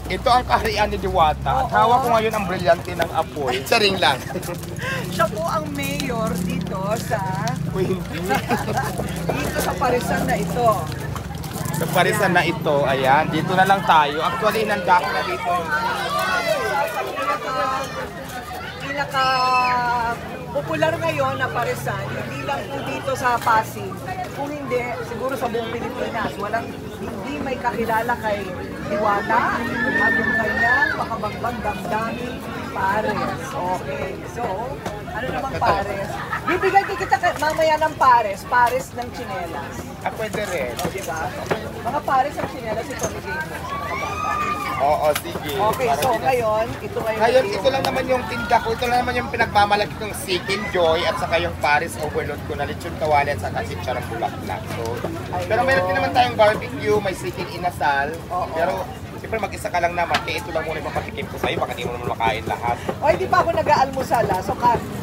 Ito ang kaharian ni Diwata. At hawak ko ngayon ang brilyante ng apoy. Saring lang. Siya po ang mayor dito sa... Hindi. dito sa Parisan na ito. Sa Parisan na ito, ayan. Dito na lang tayo. Actually, inanda ko na dito yung... Pinaka popular ngayon na Parisan, hindi lang po dito sa Pasig. Kung hindi, siguro sa buong Pilipinas, hindi may kakilala kay Diwata at yung kanyang makabagbang damdaming pares. Okay, so, ano namang pares? Bibigyan din kita mamaya ng pares ng tsinelas. Pwede rin. O, diba? Mga pares ng tsinelas, ito bigay mo sa mga bata. Oo, sige. Okay, so ngayon, ito ngayon, ito lang naman yung tinda ko. Ito lang naman yung pinagmamalaki kong Sikin Joy at saka yung Paris Overload ko na lechon kawali at saka sitsarang bulaklak. So, pero meron din naman tayong barbecue, may Sikin Inasal. Pero, siyempre mag-isa ka lang naman. Kaya ito lang muna yung papatikim ko sa'yo. Baka di mo naman makain lahat. O, hindi pa ako nag-aalmusal, so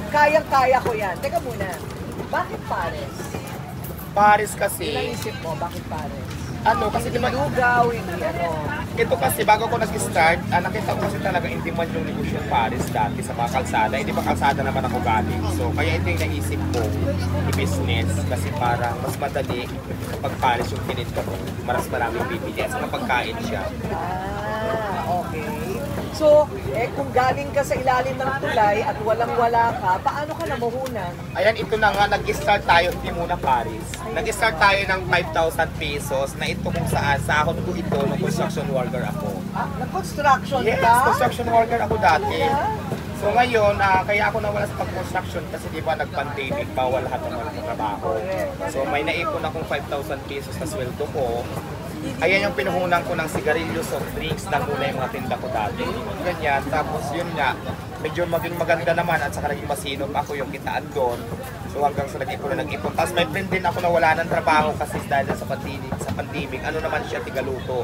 kayang-kaya ko yan. Teka muna, bakit pares? Paris kasi... Naisip mo, bakit pares? Ano, kasi di ba... Lugaw, hindi ano. Ito kasi, bago ko nag-start, nakita ko kasi talaga in demand yung negosyo Paris dati sa mga kalsada. Hindi ba kalsada naman ako galing. So, kaya ito yung naisip ko, i-business. Kasi parang mas madali kapag Paris yung kininta mo. Maras maraming bibili at saka pagkain siya. Okay. So, kung galing ka sa ilalim ng tulay at walang-wala ka, paano ka namuhunan? Ayan, ito na nga, nag-start tayo, hindi muna Paris. Nag-start tayo ng 5,000 pesos na ito kung saan, sahod ko ito nung construction worker ako. Nag-construction ka? Yes, construction worker ako dati. So ngayon, kaya ako nawala sa pag-construction kasi di ba nag-pandemic, bawal lahat ng mga trabaho. So may naipon akong 5,000 pesos na sweldo ko. Ayan yung pinuhunan ko ng sigarilyo, soft drinks, na muna yung mga tinda ko dati. Ganyan, tapos yun nga, medyo maging maganda naman at saka naging masinop ako yung kitaan doon. So hanggang sa nag-ipon na nag-ipon. Tapos may friend din ako na wala ng trabaho kasi dahil sa pandemic, ano naman siya, tigaluto.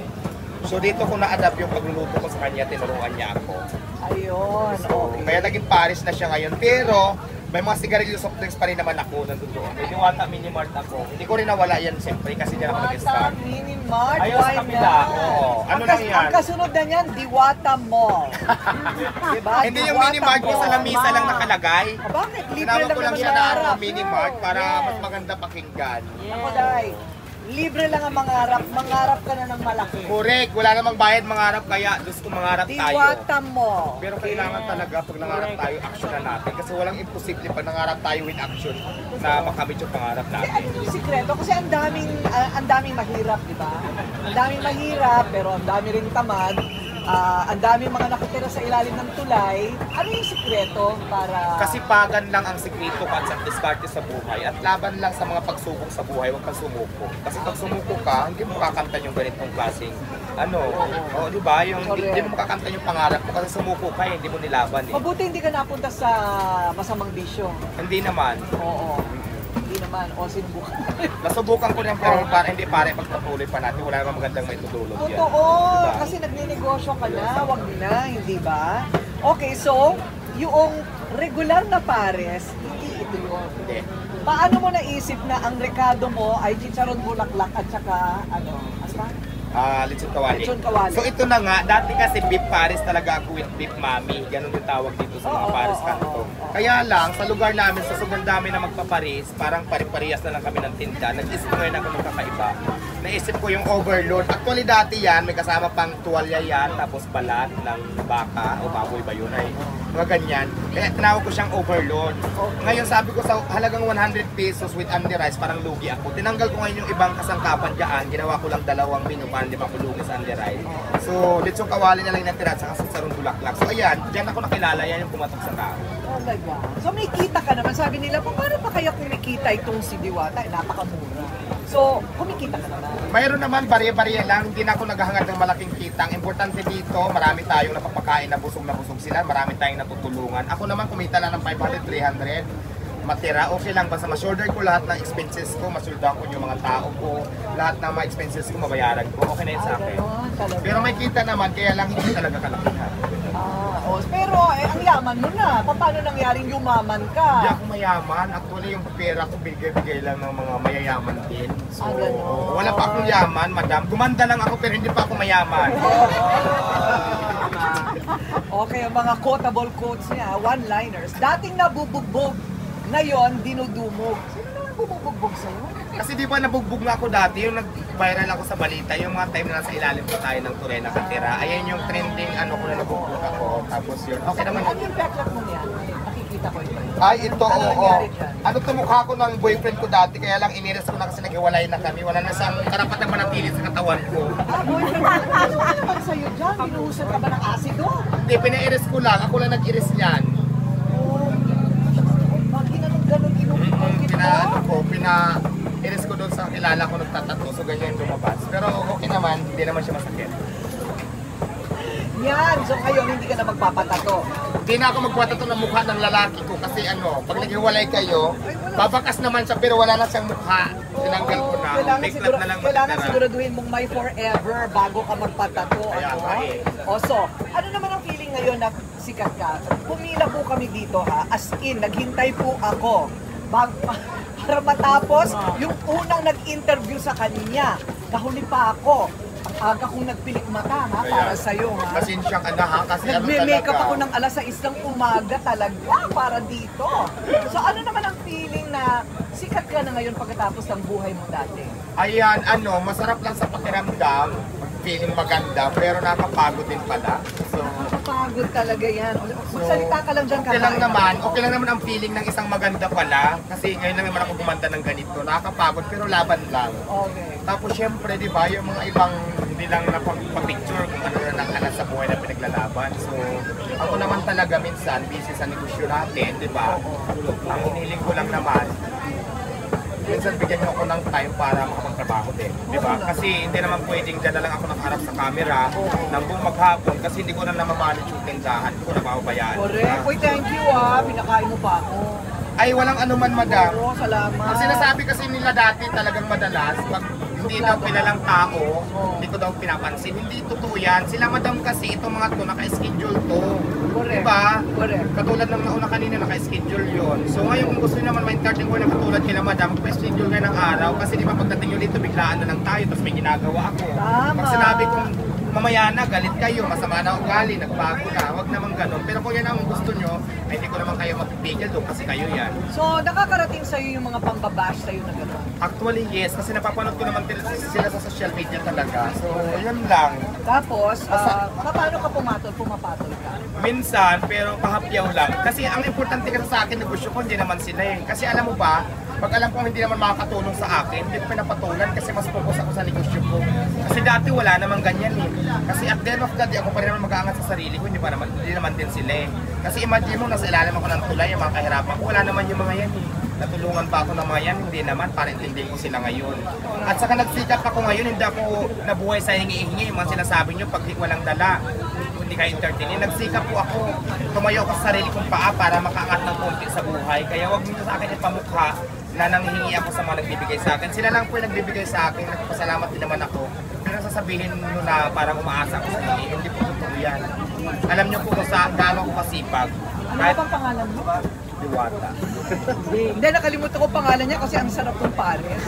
So dito ko na-adapt yung pagluluto ko sa kanya, tinuruan niya ako. Ayun, so, kaya naging Paris na siya ngayon. Pero, may mga sigarilyo soft drinks pa rin naman ako nandun doon. May Diwata Mini Mart ako. Hindi ko rin nawala yan siyempre kasi diyan ako nag-start. Diwata Mini Mart? Ayun sa kapila. Oo. Ano lang yan? Ang kasunod na niyan, Diwata Mall. Diba? Hindi yung Mini Mart ko sa lamisa lang nakalagay. Bakit? Libre Tinawag lang ko lang naman siya na mangarap. Mini Mart para mas maganda pakinggan. Ako dahil, libre lang ang mangarap. Mangarap ka na ng malaki. Correct. Wala namang bayad mangarap kaya gusto mangarap tayo. Diwata Mall. Pero kailangan talaga pag nangarap tayo, action na natin. Kasi walang imposible pag nangarap tayo with action na makamit yung pangarap natin. Ano yung sikreto? Kasi ang daming mahirap, di ba? Ang daming mahirap, pero ang dami rin tamad. Ang daming mga nakatira sa ilalim ng tulay. Ano yung sikreto para... Kasipagan lang ang sikreto at sa diskarte sa buhay at laban lang sa mga pagsubok sa buhay, huwag kang sumuko. Kasi pag sumuko ka, hindi mo makakanta yung ganitong klaseng di ba? Hindi mo makakanta yung pangarap mo kasi sumuko ka, hindi mo nilaban eh. Mabuti hindi ka napunta sa masamang bisyo. Hindi naman. Oo. Hindi naman, o sinubukan. Nasubukan ko rin pero para hindi pare pagpatuloy pa natin, wala namang magandang may tutulog yan. Totoo, diba? kasi nagninegosyo ka na, wag na, hindi ba? Okay, so, yung regular na pares, hindi ito yun. Hindi. Paano mo naisip na ang rekado mo ay chicharon bulaklak at saka, Lechon kawali. Lechon kawali. So ito na nga, dati kasi beef Paris talaga ako with beef mami. Ganun yung tawag dito sa mga Paris kanto. Kaya lang, sa lugar namin, sa sobrang dami na magpaparis, parang pare-parehas na lang kami ng tinda. Nag-isip ngayon ako ng kakaiba. Naisip ko yung overload. Actually dati yan, may kasama pang tuwalya yan, tapos balat ng baka o baboy ba yun ay mga ganyan. Kaya tinawag ko siyang overload. Ngayon sabi ko sa halagang 100 pesos with only rice, parang lugi ako. Tinanggal ko ngayon yung ibang kasangkapan dyan. Ginawa ko lang dalawang menu para hindi makulugi sa only rice. So, lechon kawali na lang natira at saka sarong bulaklak. So ayan, dyan ako nakilala, yan yung pumatok sa tao. Talaga. So may kita ka naman. Sabi nila, paano pa kaya kumikita itong si Diwata? Napakamura. So, kumikita ka naman. Mayroon naman, bariya-bariya lang. Hindi na ako naghahangad ng malaking kita. Ang importante dito, marami tayong napapakain na busog sila. Marami tayong natutulungan. Ako naman kumita lang ng 500, 300. Matira, okay lang. Basta ma-shoulder ko lahat ng expenses ko. Masuldahan ko yung mga tao ko. Lahat ng mga expenses ko, mabayaran ko. Okay na yun sa akin. Pero may kita naman, kaya lang hindi talaga kalakihan. Pero ang yaman mo na. Paano nangyaring yumaman ka? Hindi ako mayaman. Actually, yung pera ko bigay-bigay lang ng mga mayayaman din. So, wala pa akong yaman, madam. Gumanda lang ako pero hindi pa ako mayaman. Okay, ang mga quotable quotes niya, one-liners. Dating nabubugbog, ngayon dinudumog. Sino naman bumubugbog sa'yo? Kasi di ba nabugbog nga ako dati, yung nag-viral ako sa balita, yung mga time na nasa ilalim pa tayo ng tuloy nakatira. Ayan yung trending ano ko na nabugbog ako. Tapos yun, okay naman. Ano yung peklat mo niya? Nakikita ko ito. Ay, ito, Ano oo. nangyari dyan? Ano tumukha ko ng boyfriend ko dati, kaya lang iniris ko na kasi naghiwalay na kami. Wala na siyang karapatang manatili sa katawan ko. Boyfriend, ano naman sa'yo dyan? Binuhusan ka ba ng asido? Hindi, pinairis ko lang. Ako lang nag-iris niyan. Ganun inukit Pina-iris ko doon sa kilala ko nagtatato. So ganyan yung lumabas. Pero okay naman, hindi naman siya masakit. Yan, so ngayon hindi ka na magpapatato. Hindi na ako magpatato ng mukha ng lalaki ko kasi pag naghiwalay kayo, babakas naman siya pero wala na siyang mukha. Tinanggal ko na. Biglat na lang Kailangan matitira. siguraduhin mong may forever bago ka magpatato. Kaya Ano? nga eh. O so, ano naman ang feeling ngayon na sikat ka? Pumila po kami dito ha, as in, naghintay po ako para matapos yung unang nag-interview sa kanya. Nahuli pa ako. Ang aga kong nagpilik mata ha, para sa'yo ha. Pasensya ka na ha, kasi Nagme-makeup ako ng alas 6 ng umaga talaga para dito. So ano naman ang feeling na sikat ka na ngayon pagkatapos ng buhay mo dati? Ayan, masarap lang sa pakiramdam, feeling maganda, pero nakapagod din pala. So, Pagod talaga yan. Magsalita ka lang dyan okay lang naman ang feeling ng isang maganda pala. Kasi ngayon lang naman ako gumanda ng ganito. Nakakapagod pero laban lang. Okay. Tapos syempre, di ba, yung mga ibang hindi lang napag-picture kung ano na nakalas sa buhay na pinaglalaban. So, ako naman talaga minsan, busy sa negosyo natin, di ba? Ang hiniling ko lang naman, minsan bigyan niyo ako ng time para makapagtrabaho din, di ba? Kasi hindi naman pwedeng dyan na lang ako nakaharap sa camera ng buong maghapon kasi hindi ko na namamanage yung tindahan, hindi ko na mababayaan. Correct. Uy, thank you ha. Pinakain mo pa ako. Ay, walang anuman, madam. Oo, salamat. Ang sinasabi kasi nila dati talagang madalas, pag hindi daw kilalang tao, hindi ko daw pinapansin. Hindi totoo yan. Sila madam kasi, itong mga to, naka-schedule to. Correct. Diba? Correct. Katulad ng nauna kanina, naka-schedule yun. So ngayon, kung gusto nyo naman ma-entertain ko na katulad kila madam, pa-schedule nga ng araw. Kasi di ba pagdating nyo dito, biglaan na lang tayo, tapos may ginagawa ako. Tama. Pag sinabi kong mamaya na, galit kayo, masama na ugali, nagbago na, wag naman ganun. Pero kung yan ang gusto nyo, ay hindi ko naman kayo magpipigil doon kasi kayo yan. So, nakakarating sa'yo yung mga pambabash sa'yo na gano'n? Actually, yes, kasi napapanood ko naman sila sa social media talaga. So, yun lang. Tapos, paano ka pumapatol ka? Minsan, pero kahapyaw lang. Kasi ang importante kasi sa akin, negosyo ko, hindi naman sila eh. Kasi alam mo ba, pag alam kong hindi naman makakatulong sa akin, hindi ko pinapatulan kasi mas focus ako sa negosyo ko. Kasi dati wala namang ganyan eh. Kasi at the end of the day, ako pa rin naman mag-aangat sa sarili ko, hindi naman din sila eh. Kasi imagine mo, nasa ilalim ako ng tulay, yung mga kahirapan ko, wala naman yung mga yan eh. Natulungan pa ako ng mga yan, hindi naman, para intindihin ko sila ngayon. At saka nagsikap ako ngayon, hindi ako nabuhay sa hingi-hingi, yung mga sinasabi nyo, pag walang dala, hindi kayo entertainin. Nagsikap po ako, tumayo ako sa sarili kong paa para makaangat ng konti sa buhay. Kaya wag nyo sa akin ipamukha na nanghihingi ako sa mga nagbibigay sa akin. Sila lang po yung nagbibigay sa akin, nagpapasalamat din naman ako. Pero sasabihin nyo na parang umaasa ako sa hingi, hindi po totoo yan. Alam nyo po kung gaano ako kasipag. Ano bang pangalan mo? Diwata. Hindi, nakalimutan ko pangalan niya kasi ang sarap ng pares.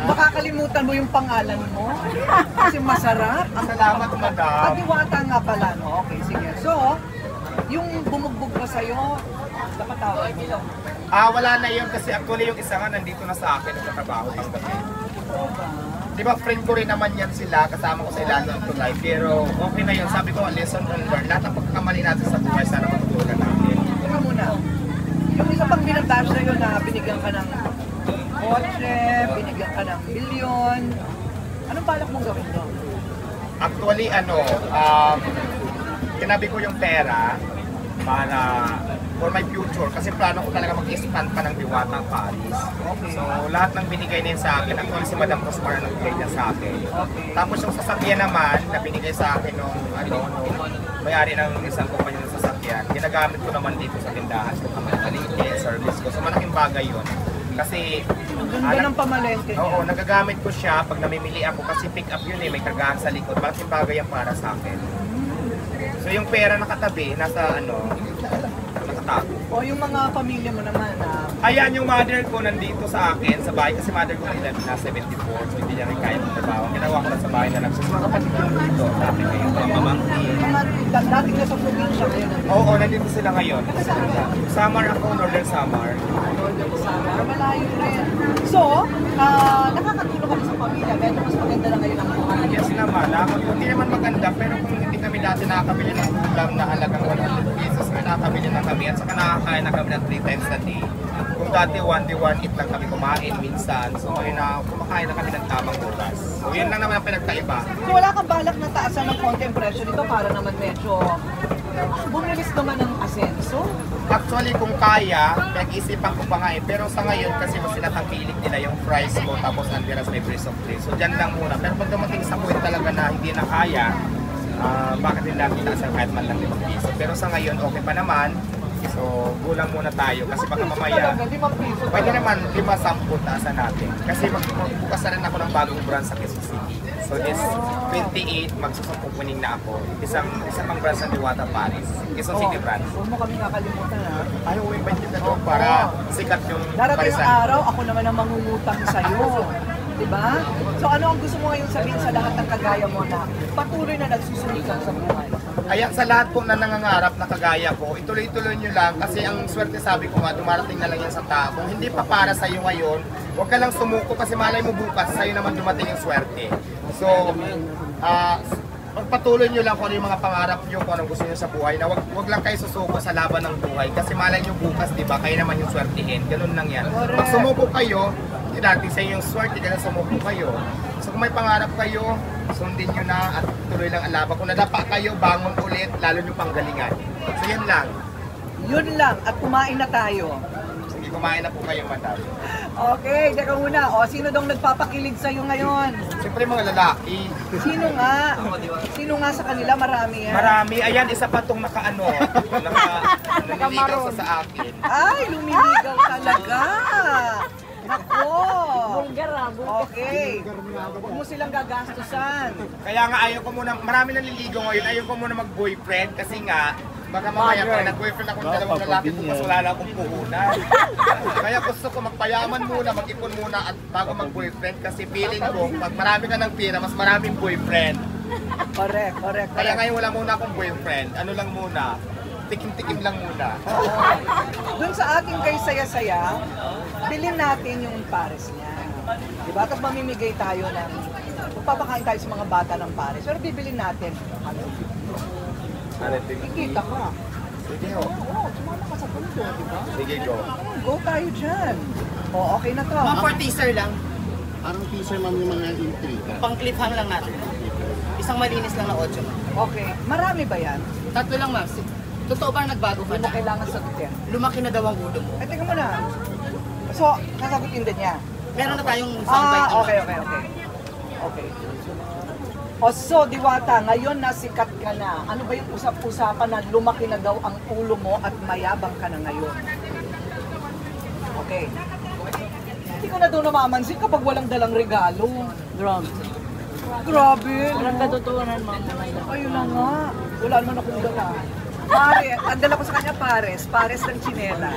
Makakalimutan mo yung pangalan mo kasi masarap. Salamat, madam. Diwata nga pala, no? Okay, sige. So, yung bumugbog pa sa'yo, dapat tawag mo. Wala na yun kasi actually yung isa nga nandito na sa akin nagtatrabaho pang gabi. Di ba friend ko rin naman yan sila, kasama ko sa ilalim ng tulay. Pero okay na yun, sabi ko, lesson on learn. Lahat ng pagkakamali natin sa buhay, sana matutunan natin. Teka muna, yung isa pang binabash sa'yo na binigyan ka ng kotse, binigyan ka ng milyon, anong balak mong gawin doon? Actually, tinabi ko yung pera para for my future kasi plano ko talaga mag-expand pa ng Diwata Paris. Okay. So lahat ng binigay niya sa akin, actually si Madam Rosmar ang nagbigay niya sa akin. Okay. Tapos yung sasakyan naman na binigay sa akin nung may-ari ng isang kumpanya ng sasakyan, ginagamit ko naman dito sa tindahan ko, pamalingke, service ko. So malaking bagay yun. Kasi Ang ganda ng pamalengke niya. oo, nagagamit ko siya pag namimili ako kasi pick up yun eh, may kargahan sa likod. Malaking bagay yan para sa akin. So yung pera nakatabi, nasa nakatago. O yung mga pamilya mo naman na Ayan yung mother ko nandito sa akin, sa bahay. Kasi mother ko nila na 74, so hindi niya rin kaya magtrabaho. Ginawa ko na sa bahay na nagsusunod. Mga kapatid ko dito, sa akin ngayon, mga pamangkin. mga dating nasa probinsya nandito sila ngayon. Samar ako, Northern Samar. Sana, malayo rin. So, nakakatulong kami sa pamilya. Medyo mas maganda na ngayon ang buhay. Yes naman, hindi naman maganda, pero kung hindi kami dati nakakabili ng ulam na halagang 100 pesos, may nakakabili na kami at saka nakakain na kami ng 3 times a day. Kung dati 1 day 1 eat lang kami kumain minsan, so ngayon na kumakain na kami ng tamang oras. So yun lang naman ang pinagkaiba. So, wala kang balak na taasan ng konti ang presyo nito para naman medyo bumilis naman ng asenso? Actually, kung kaya, nag-isipan ko pa nga eh. Pero sa ngayon, kasi mas sinatangkilik nila yung price ko, tapos andiras may price of place. So dyan lang muna. Pero pag dumating sa point talaga na hindi na kaya, bakit hindi natin taasan kahit man lang 5 piso. Pero sa ngayon, okay pa naman. So, gulang muna tayo kasi baka mamaya, pwede naman 5-10 taasan natin. Kasi magbukas na rin ako ng bagong brand sa Quezon City. So this 28, magsusupupuning na ako. Isang pang brand sa Diwata Paris. Quezon City brand. Huwag mo kami nakalimutan ha. Ayaw ko invite kita doon para sikat yung Darating yung Parisan. araw, ako naman ang mangungutang sa'yo. Diba? So ano ang gusto mo ngayon sabihin sa lahat ng kagaya mo na patuloy na nagsusulikan sa buhay? Ayan, sa lahat po na nangangarap na kagaya ko, ituloy-tuloy nyo lang kasi ang swerte sabi ko nga, dumarating na lang yan sa tao. Kung hindi pa para sa'yo ngayon, huwag ka lang sumuko kasi malay mo bukas, sa'yo naman dumating yung swerte. So, pagpatuloy nyo lang kung ano yung mga pangarap nyo, kung anong gusto nyo sa buhay, na wag lang kayo susuko sa laban ng buhay kasi malay nyo bukas, di ba, kayo naman yung swertihin. Ganun lang yan. Pag sumuko kayo, dati sa yung swerte, kaya sumuko kayo. So kung may pangarap kayo, sundin nyo na at tuloy lang ang laban. Kung nadapa kayo, bangon ulit, lalo nyo panggalingan. So yan lang. Yun lang, at kumain na tayo. Sige, kumain na po kayo, madam. Okay, teka muna. O, sino dong nagpapakilig sa'yo ngayon? Siyempre mga lalaki. Sino nga? Sino nga sa kanila? Marami yan. Marami. Ayan, isa pa tong naniligaw sa akin. Ay, lumiligaw talaga. Nako. Bulgar. Okay. Huwag mo silang gagastusan. Kaya nga ayaw ko muna, marami naliligaw ngayon, ayaw ko muna mag-boyfriend kasi nga, baka mamaya pa nag-boyfriend akong dalawang lalaki bukas wala na akong puhunan. Kaya gusto ko magpayaman muna, mag-ipon muna at bago mag-boyfriend kasi feeling ko, pag marami ka ng pera, mas maraming boyfriend. Correct. Kaya ngayon wala muna akong boyfriend, ano lang muna, tikim-tikim lang muna. Doon sa ating kay saya-saya, bilhin natin yung pares niya. Diba? Tapos mamimigay tayo ng, magpapakain tayo sa mga bata ng pares. Pero bibilin natin, kikita ka. Sige ho. Oo, sumama ka sa punto, diba? Sige go. Go tayo dyan. O, okay na to. Mga for teaser lang. Parang teaser ma'am yung mga intriga. Pang cliffhang lang natin. Isang malinis lang na 8. Okay, marami ba yan? 3 lang ma'am. Totoo ba nagbago ka Hindi mo na? kailangan sagutin. Lumaki na daw ang ulo mo. Teka muna. So, sasagutin din niya. Meron na tayong soundbite naman. Okay. O so, Diwata, ngayon nasikat ka na. Ano ba yung usap-usapan na lumaki na daw ang ulo mo at mayabang ka na ngayon? Okay. Hindi ko na daw namamansin kapag walang dalang regalo. Grabe. Grabe. Walang katotohanan, ma'am. Ayun na nga. Wala naman akong dala. Pare, ang dala ko sa kanya pares ng tsinelas.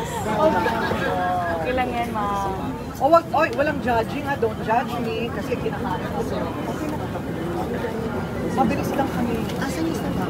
Okay lang yan, ma'am. O wag, oy, walang judging ha, don't judge me kasi kinakain ko. Okay na. Mabilis lang kami. Asan yung isa ba?